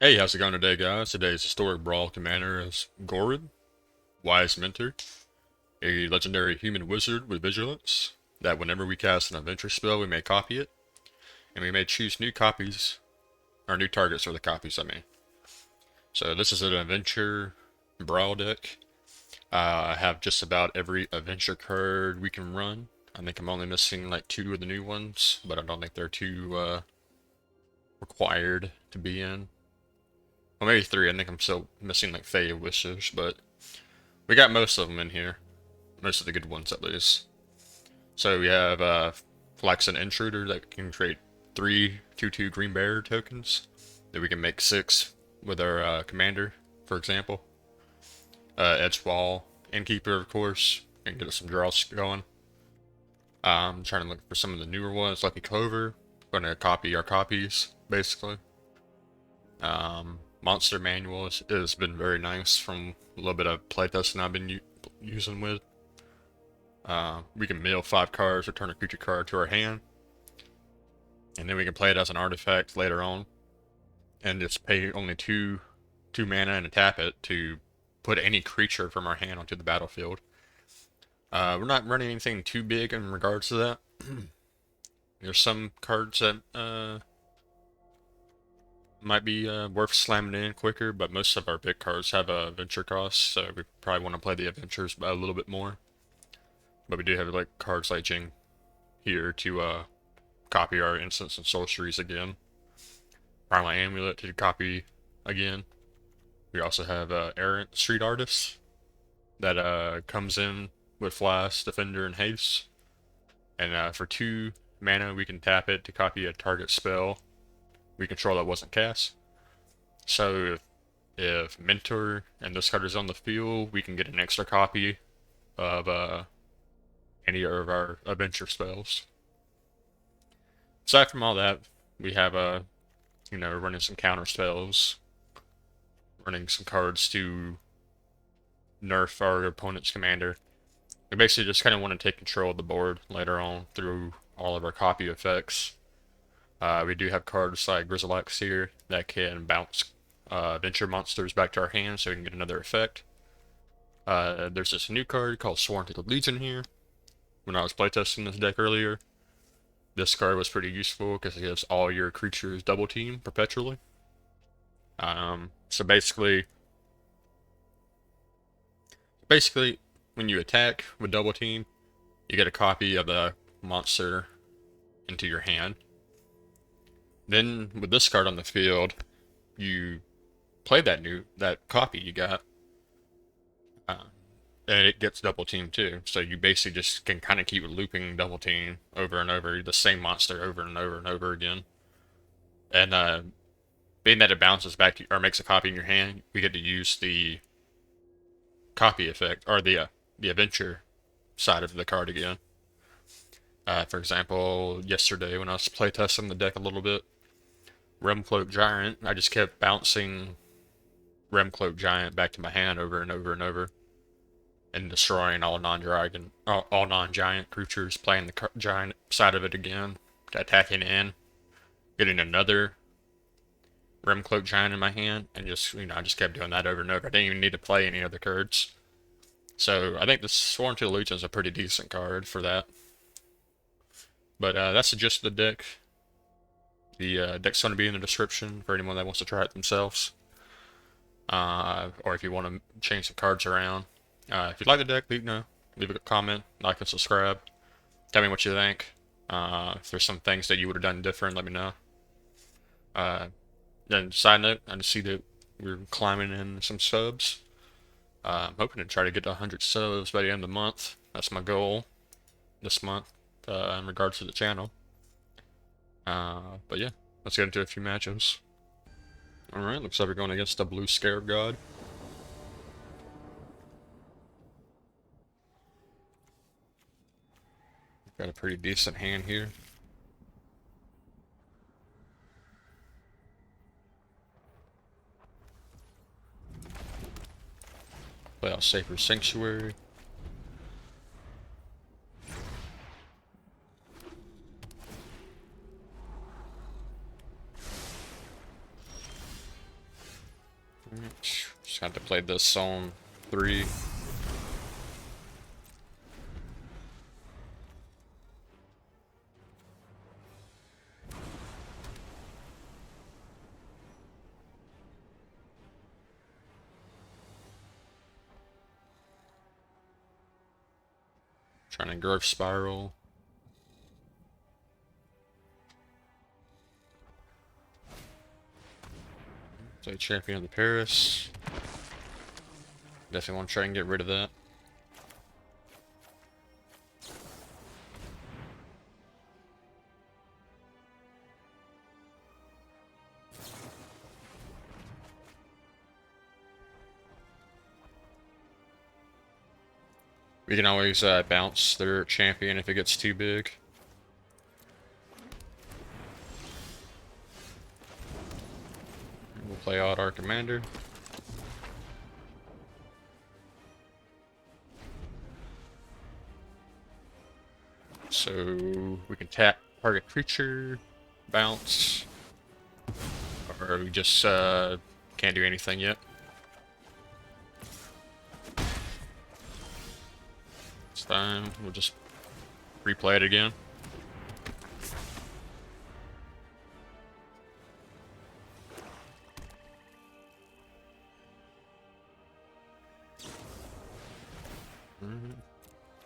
Hey, how's it going today, guys? Today's historic Brawl commander is Gorion, Wise Mentor, a legendary human wizard with vigilance, that whenever we cast an adventure spell, we may copy it, and we may choose new copies, or new targets for the copies, I mean. So this is an adventure Brawl deck. I have just about every adventure card we can run. I think I'm only missing like two of the new ones, but I don't think they're too required to be in. Well, maybe three. I think I'm still missing like Fey Wishes, but we got most of them in here. Most of the good ones, at least. So we have Flex and Intruder that can create three 2/2 Green Bear tokens. That we can make six with our commander, for example. Edgewall, Innkeeper, of course, and get us some draws going. I'm trying to look for some of the newer ones. Lucky Clover. Going to copy our copies, basically. Monster Manual has been very nice from a little bit of playtesting I've been using with. We can mill 5 cards, return a creature card to our hand, and then we can play it as an artifact later on, and just pay only two mana and tap it to put any creature from our hand onto the battlefield. We're not running anything too big in regards to that. There's some cards that might be worth slamming in quicker, but most of our big cards have a adventure cost, so we probably want to play the adventures a little bit more. But we do have like cards like Jing here to copy our instants and sorceries again. Primal Amulet to copy again. We also have Errant Street Artist that comes in with Flash, Defender, and Haste. And for 2 mana, we can tap it to copy a target spell we control that wasn't cast. So if Mentor and this card is on the field, we can get an extra copy of any of our adventure spells. Aside from all that, we have running some counter spells, running some cards to nerf our opponent's commander. We basically just kind of want to take control of the board later on through all of our copy effects. We do have cards like Grizzlex here that can bounce adventure monsters back to our hand so we can get another effect. There's this new card called Sworn to the Legion here. When I was playtesting this deck earlier, this card was pretty useful because it gives all your creatures double team perpetually. So basically, when you attack with double team, you get a copy of the monster into your hand. Then with this card on the field, you play that copy you got, uh, and it gets double team too. So you basically just can kind of keep looping double team over and over, the same monster over and over and over again. And being that it bounces back to, or makes a copy in your hand, we get to use the copy effect or the adventure side of the card again. For example, yesterday when I was playtesting the deck a little bit, Remcloak Giant, I just kept bouncing Remcloak Giant back to my hand over and over and over, and destroying all non-giant creatures, playing the giant side of it again, attacking in, getting another Remcloak Giant in my hand, and I just kept doing that over and over. I didn't even need to play any other cards. So I think the Sworn to the Legion is a pretty decent card for that. But that's the gist of the deck. The deck's going to be in the description for anyone that wants to try it themselves. Or if you want to change some cards around. If you like the deck, leave a comment, like and subscribe. Tell me what you think. If there's some things that you would have done different, let me know. Then side note, I just see that we're climbing in some subs. I'm hoping to try to get to 100 subs by the end of the month. That's my goal this month in regards to the channel. But yeah, let's get into a few matches. Alright, looks like we're going against the Blue Scarab God. Got a pretty decent hand here. Play out Safer Sanctuary. Just have to play this on 3. Trying to growth spiral. Play champion of the Paris. Definitely want to try and get rid of that. We can always bounce their champion if it gets too big. We'll play out our commander. So we can tap target creature, bounce, or we just can't do anything yet. This time we'll just replay it again.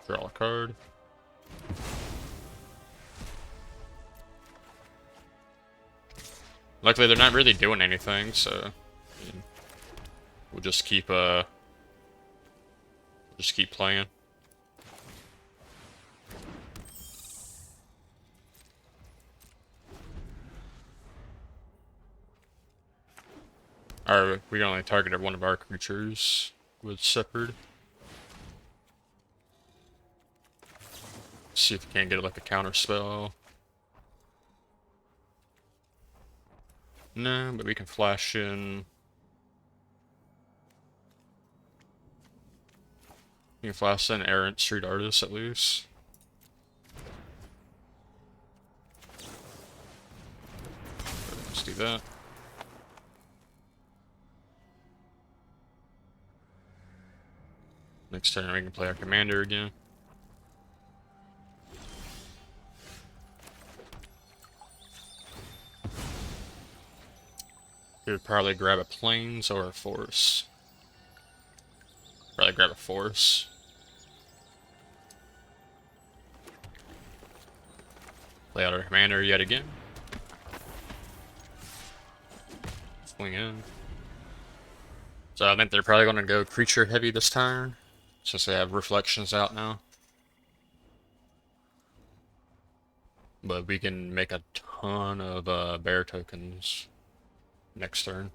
Draw a card. Luckily, they're not really doing anything, so we'll just keep playing. Or we can only target one of our creatures with Shepherd. See if we can't get like a counter spell. No, but we can flash in. We can flash in Errant Street Artist at least. Let's do that. Next turn we can play our commander again. We would probably grab a plains or a force. Probably grab a force. Play out our commander yet again. Swing in. So I think they're probably going to go creature heavy this turn, since they have reflections out now. But we can make a ton of bear tokens next turn.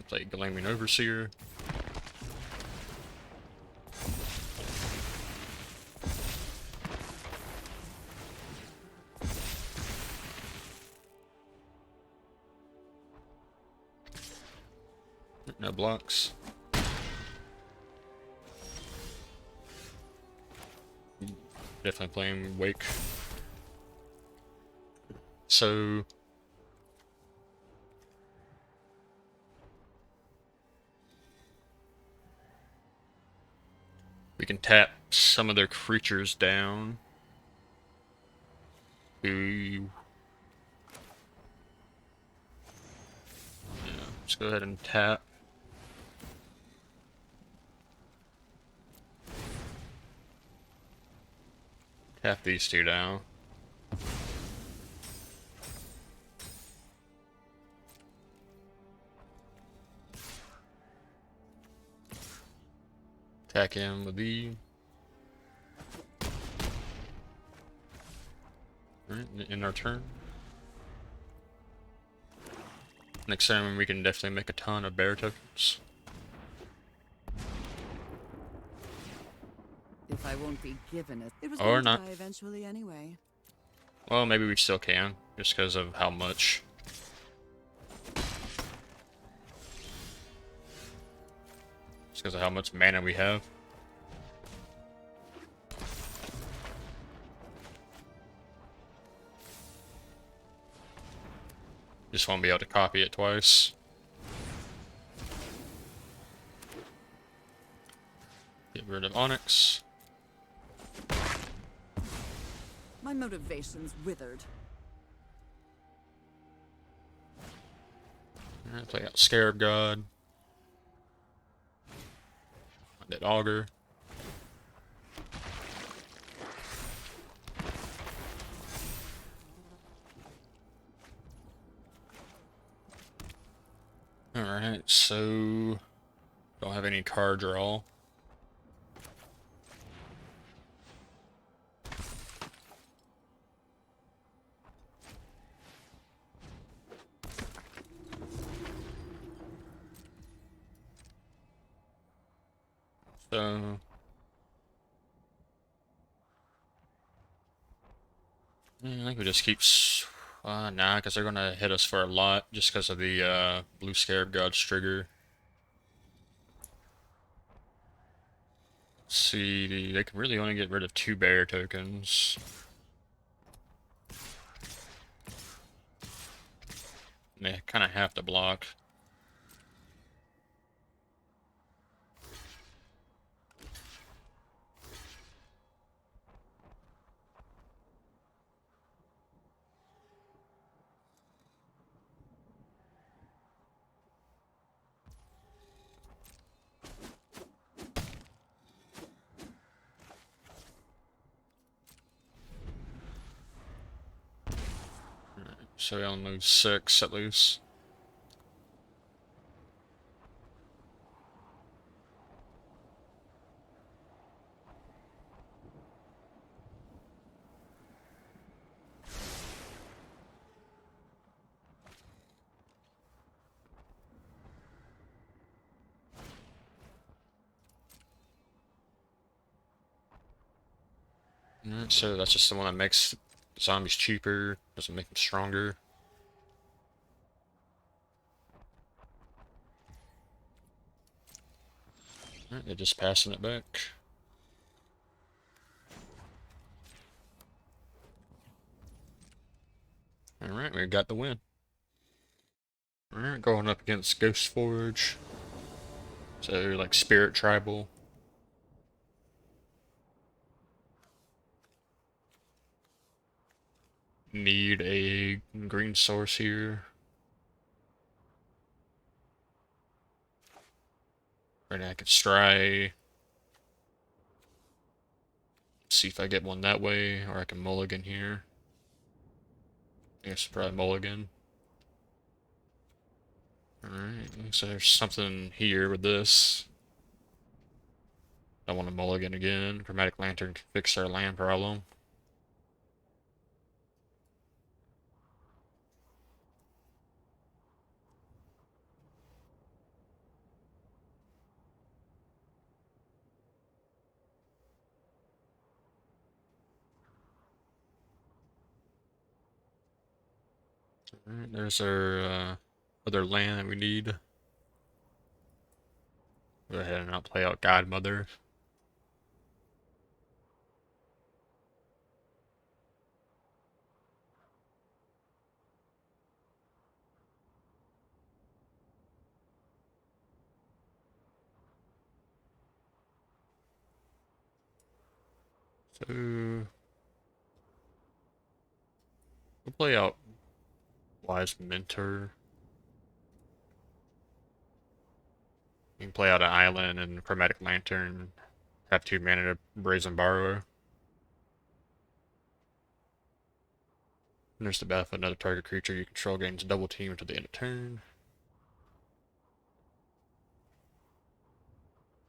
Play Glaming Overseer. No blocks. Definitely playing Wake. So we can tap some of their creatures down. Yeah, let's go ahead and tap. Tap these two down. Attack him with the. Alright, in our turn. Next time we can definitely make a ton of bear tokens. If I won't be given it was Or going not. to die eventually anyway. Well, maybe we still can, just because of how much. Just because of how much mana we have. Just won't be able to copy it twice. Get rid of Onyx. My motivation's withered. Alright, play out Scarab God. That Augur. Alright, so don't have any card draw. So I think we just keep. Nah, because they're gonna hit us for a lot just because of the Blue Scarab God's trigger. Let's see, they can really only get rid of 2 barrier tokens. And they kind of have to block. So we only lose 6 at least. Alright, so that's just the one that makes zombies cheaper, doesn't make them stronger. Alright, they're just passing it back. Alright, we got the win. Alright, going up against Ghost Forge. So, like, Spirit Tribal. Need a green source here. Right now I could try. See if I get one that way, or I can mulligan here. I guess probably mulligan. Alright, so there's something here with this. I want to mulligan again. Chromatic Lantern can fix our land problem. Alright, there's our other land that we need. Go ahead and I'll play out Godmother. So we'll play out Wise Mentor. You can play out an island and Chromatic Lantern. Have 2 mana to Brazen Borrower. There's the battlefield, another target creature you control gains double team until the end of turn.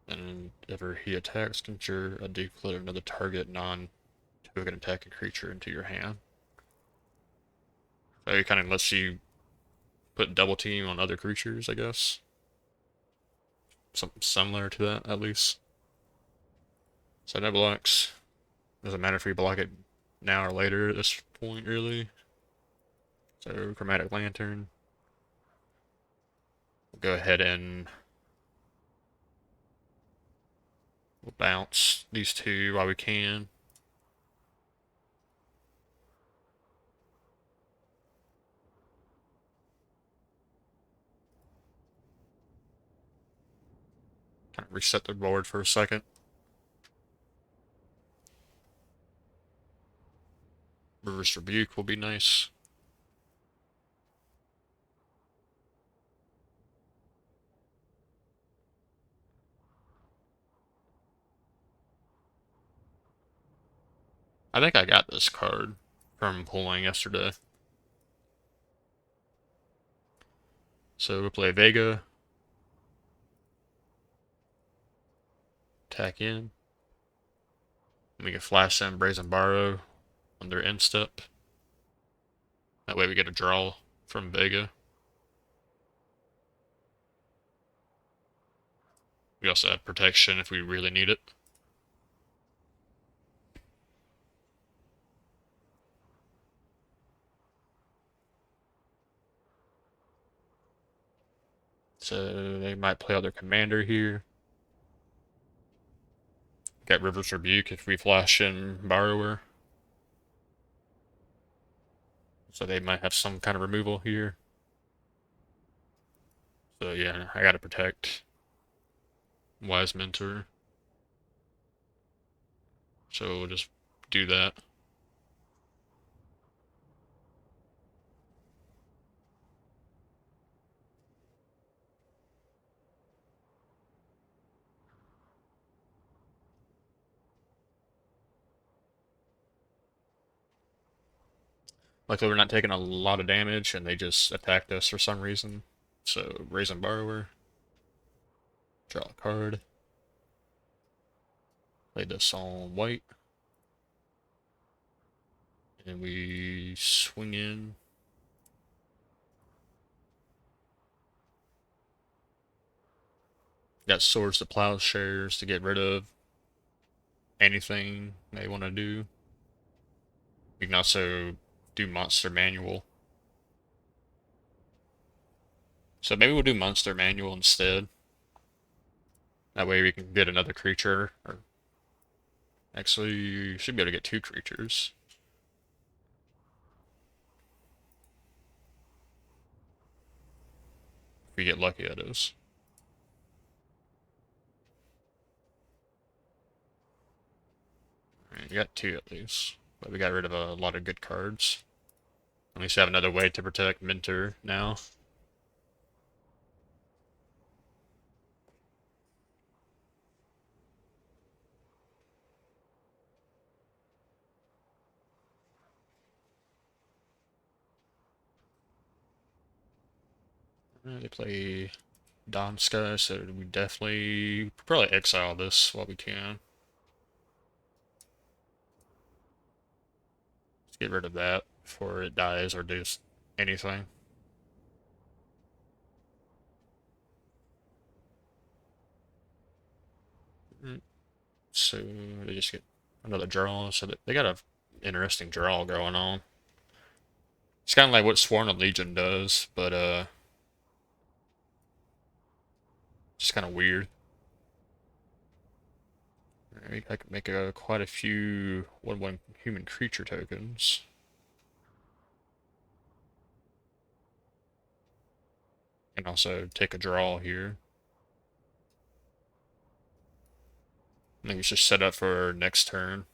And whenever he attacks, conjure a duplicate of another target non-token attacking creature into your hand. So it kind of lets you put double team on other creatures, I guess. Something similar to that, at least. So no blocks. Doesn't matter if we block it now or later at this point, really. So Chromatic Lantern. We'll go ahead and we'll bounce these 2 while we can. Kind of reset the board for a second. Reverse Rebuke will be nice. I think I got this card from pulling yesterday. So we'll play Vega. Attack in. We can flash them Brazen Borrow on their end step. That way we get a draw from Vega. We also have protection if we really need it. So they might play out their commander here. Got Reverse Rebuke if we flash in Borrower. So they might have some kind of removal here. So yeah, I gotta protect Wise Mentor. So we'll just do that. Luckily we're not taking a lot of damage and they just attacked us for some reason. So Brazen Borrower. Draw a card. Play this on white. And we swing in. Got Swords to Plowshares to get rid of anything they want to do. We can also do Monster Manual. So maybe we'll do Monster Manual instead. That way we can get another creature. Or actually, you should be able to get 2 creatures. If we get lucky, that is. Alright, we got 2 at least. But we got rid of a lot of good cards. At least we have another way to protect Mentor now. They play Donska, so we definitely probably exile this while we can. Let's get rid of that before it dies or does anything. So they just get another draw, so they got a interesting draw going on. It's kind of like what Sworn of Legion does, but it's kind of weird. I could make quite a few 1/1 human creature tokens. And also take a draw here. I think we should set up for next turn.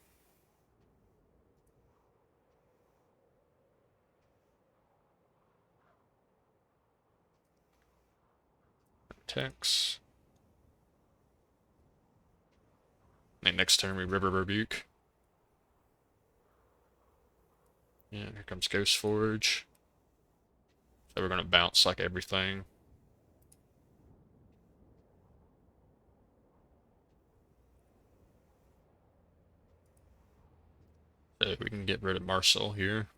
Attacks. And next turn we River Rebuke. Yeah, here comes Ghost Forge. So we're gonna bounce like everything. So we can get rid of Marcel here.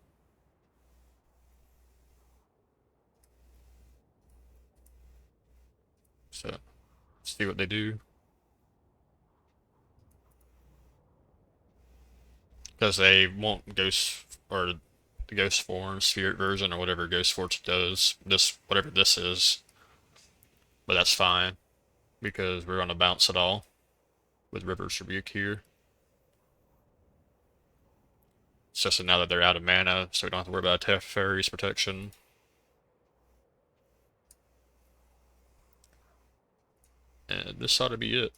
So let's see what they do. Because they won't Ghost or the Ghost form, Spirit version, or whatever Ghost Forge does. This whatever this is. But that's fine. Because we're gonna bounce it all with River's Rebuke here. It's just now that they're out of mana, so we don't have to worry about Teferi's protection. And this ought to be it.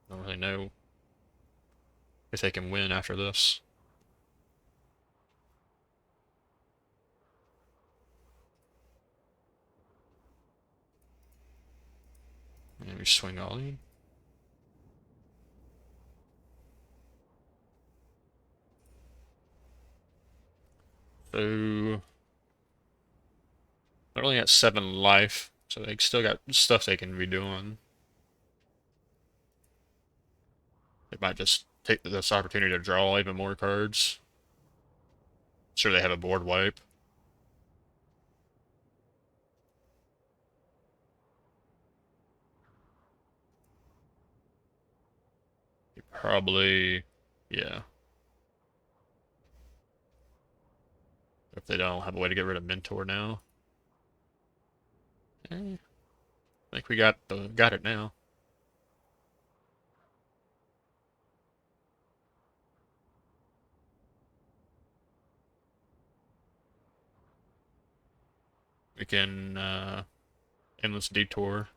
I don't really know if they can win after this. And we swing all in. So they're only at 7 life, so they still got stuff they can be doing. They might just take this opportunity to draw even more cards. Sure, they have a board wipe. Probably, yeah. If they don't have a way to get rid of Mentor now. I think we got it now. We can Endless Detour.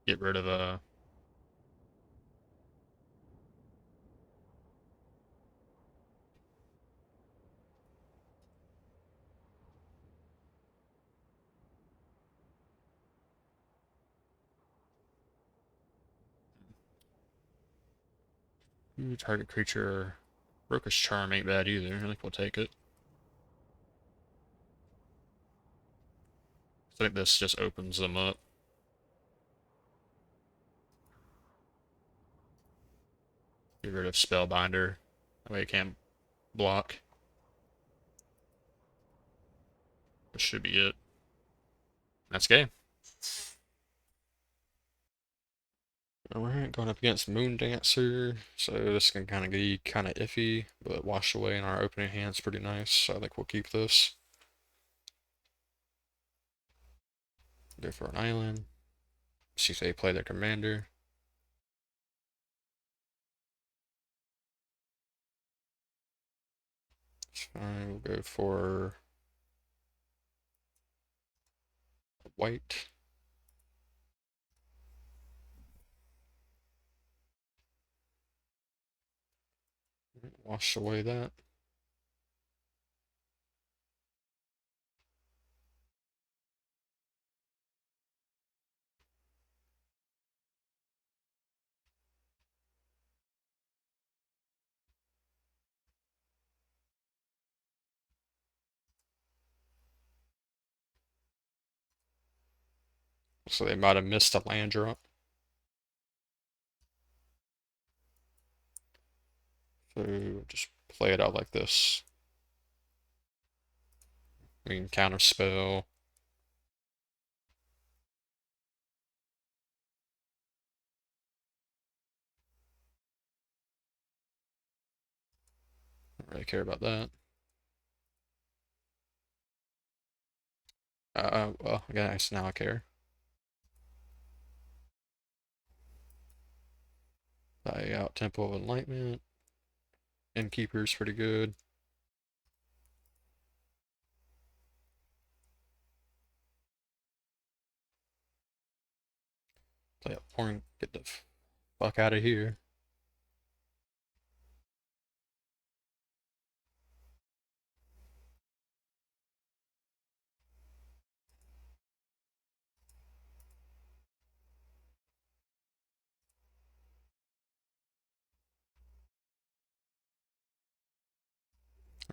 Get rid of target creature. Roka's Charm ain't bad either. I think we'll take it. I think this just opens them up. Get rid of Spellbinder. That way it can't block. This should be it. That's game. Alright, going up against Moon Dancer, so this can kind of be kind of iffy, but wash away in our opening hand's pretty nice, so I think we'll keep this. Go for an island. See if they play their commander. It's fine, we'll go for white. Wash away that. So they might have missed a land drop. So just play it out like this. We can counter spell. Don't really care about that. Well, I guess now I care. Play out Temple of Enlightenment. Innkeeper's pretty good. Play up Point. Get the fuck out of here.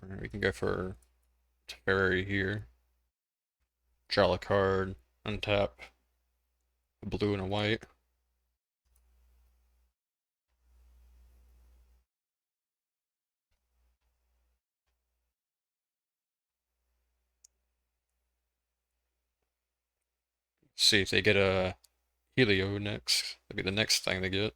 Alright, we can go for Teferi here. Draw a card. Untap. A blue and a white. See if they get a Helio next. That'll be the next thing they get.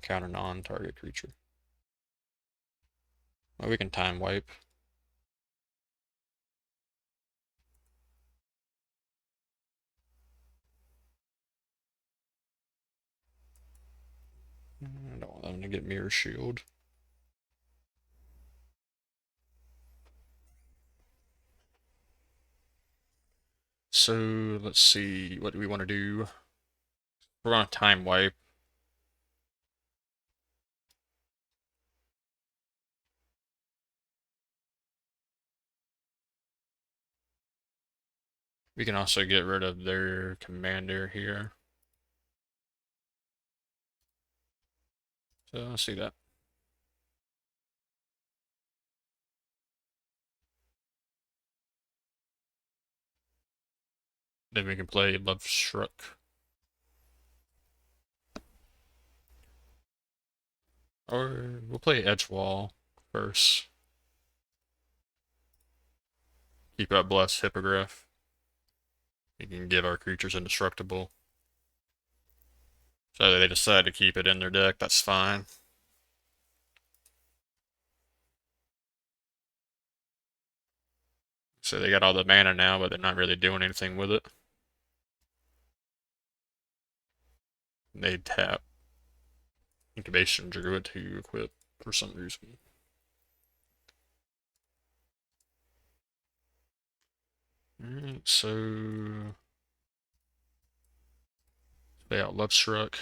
Counter non-target creature. Well, we can time wipe. I'm gonna get Mirror Shield. So let's see, what do we want to do? We're on a time wipe. We can also get rid of their commander here. So let's see that. Then we can play Love Struck. Or we'll play Edge Wall first. Keep up Blessed Hippogriff. We can give our creatures indestructible. So they decide to keep it in their deck, that's fine. So they got all the mana now, but they're not really doing anything with it. They tap Incubation Druid to equip for some reason. Alright, so play out Love Struck.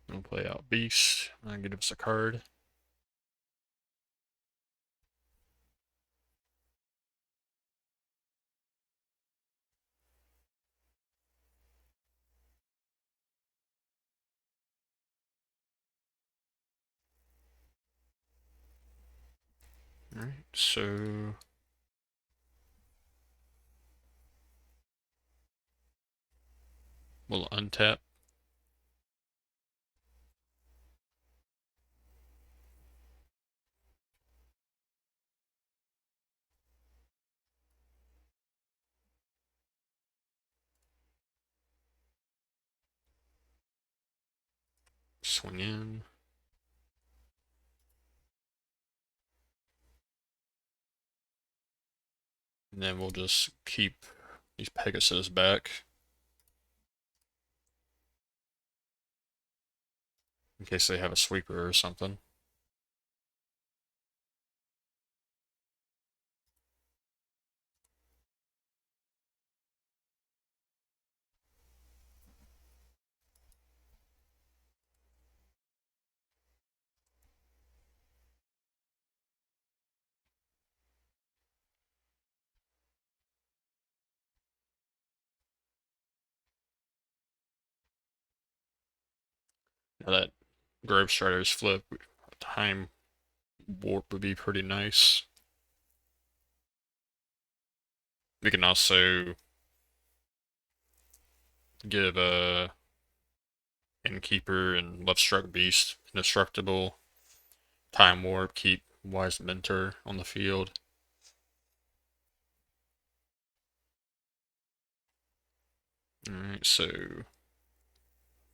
We'll play out Beast and give us a card. Alright, so we'll untap. Swing in. And then we'll just keep these Pegasus back. In case they have a sweeper or something. Now that Grove Strider's flip, Time Warp would be pretty nice. We can also give a Innkeeper and Love Struck Beast indestructible. Time Warp, keep Wise Mentor on the field. Alright, so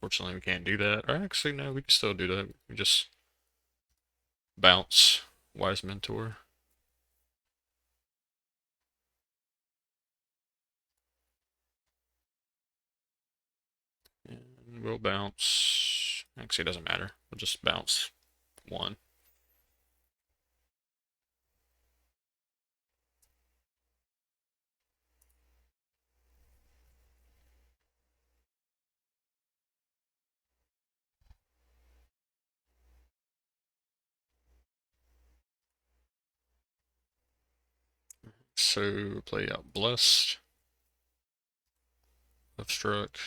fortunately we can't do that. Or actually, no, we can still do that. We just bounce Wise Mentor. And we'll bounce. Actually, it doesn't matter. We'll just bounce one. So play out Blessed. Love Struck.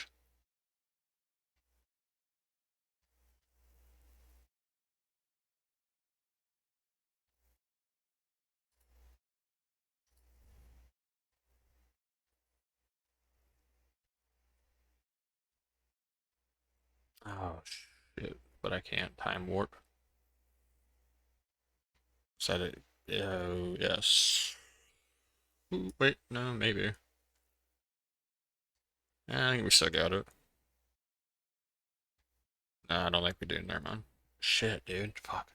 Oh shit! But I can't Time Warp. Set it. Oh yes. Ooh, wait, no, maybe. I think we still got it. No, I don't think we do. Never mind. Shit, dude. Fuck.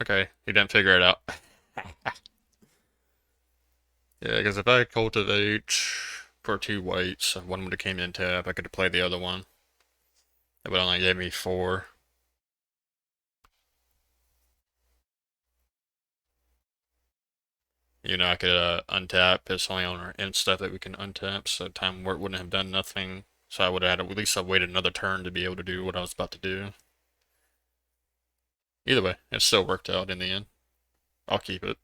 Okay, he didn't figure it out. Yeah, because if I cultivate for 2 whites, and one would have came in tap, I could have played the other one. It would only give me 4. You know, I could untap. It's only on our end stuff that we can untap, so Time Warp wouldn't have done nothing. So I would have had at least waited another turn to be able to do what I was about to do. Either way, it still worked out in the end. I'll keep it.